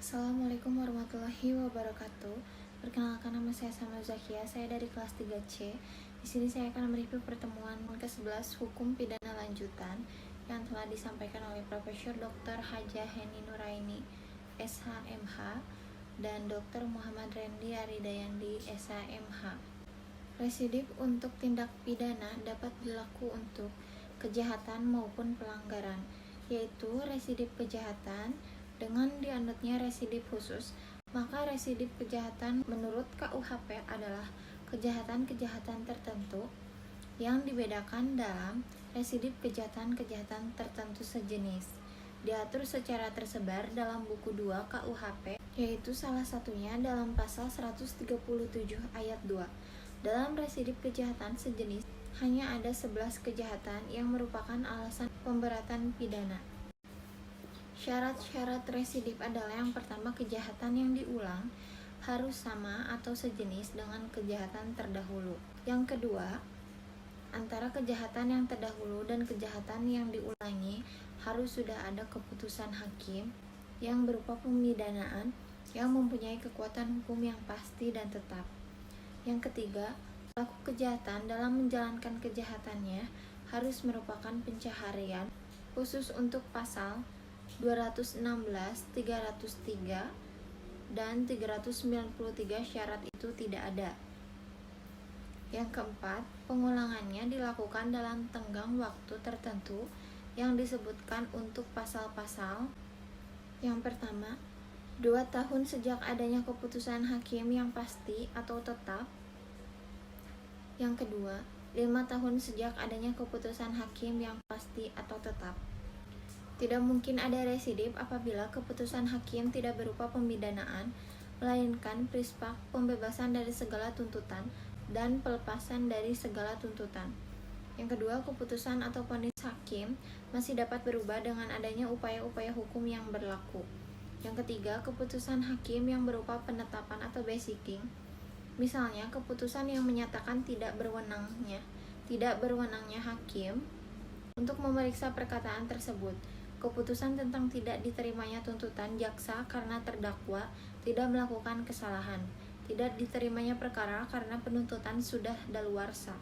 Assalamualaikum warahmatullahi wabarakatuh. Perkenalkan, nama saya Sama Zakia. Saya dari kelas 3C. Di sini saya akan mereview pertemuan ke-11 Hukum Pidana Lanjutan yang telah disampaikan oleh Profesor Dr. Hajah Heni Nuraini, SHMH, dan Dr. Muhammad Rendy Aridayandi, SHMH. Residip untuk tindak pidana dapat berlaku untuk kejahatan maupun pelanggaran, yaitu residip kejahatan dengan dianutnya residip khusus. Maka residip kejahatan menurut KUHP adalah kejahatan-kejahatan tertentu yang dibedakan dalam residip kejahatan-kejahatan tertentu sejenis, diatur secara tersebar dalam buku 2 KUHP, yaitu salah satunya dalam pasal 137 ayat 2. Dalam residip kejahatan sejenis hanya ada 11 kejahatan yang merupakan alasan pemberatan pidana. Syarat-syarat residip adalah yang pertama, kejahatan yang diulang harus sama atau sejenis dengan kejahatan terdahulu. Yang kedua, antara kejahatan yang terdahulu dan kejahatan yang diulangi harus sudah ada keputusan hakim yang berupa pemidanaan yang mempunyai kekuatan hukum yang pasti dan tetap. Yang ketiga, pelaku kejahatan dalam menjalankan kejahatannya harus merupakan pencaharian. Khusus untuk pasal 216, 303, dan 393 syarat itu tidak ada. Yang keempat, pengulangannya dilakukan dalam tenggang waktu tertentu yang disebutkan untuk pasal-pasal. Yang pertama, 2 tahun sejak adanya keputusan hakim yang pasti atau tetap. Yang kedua, 5 tahun sejak adanya keputusan hakim yang pasti atau tetap. Tidak mungkin ada residip apabila keputusan hakim tidak berupa pemidanaan, melainkan prispak, pembebasan dari segala tuntutan, dan pelepasan dari segala tuntutan. Yang kedua, keputusan atau vonis hakim masih dapat berubah dengan adanya upaya-upaya hukum yang berlaku. Yang ketiga, keputusan hakim yang berupa penetapan atau basicking. Misalnya, keputusan yang menyatakan tidak berwenangnya hakim untuk memeriksa perkataan tersebut. Keputusan tentang tidak diterimanya tuntutan jaksa karena terdakwa tidak melakukan kesalahan. Tidak diterimanya perkara karena penuntutan sudah daluarsa.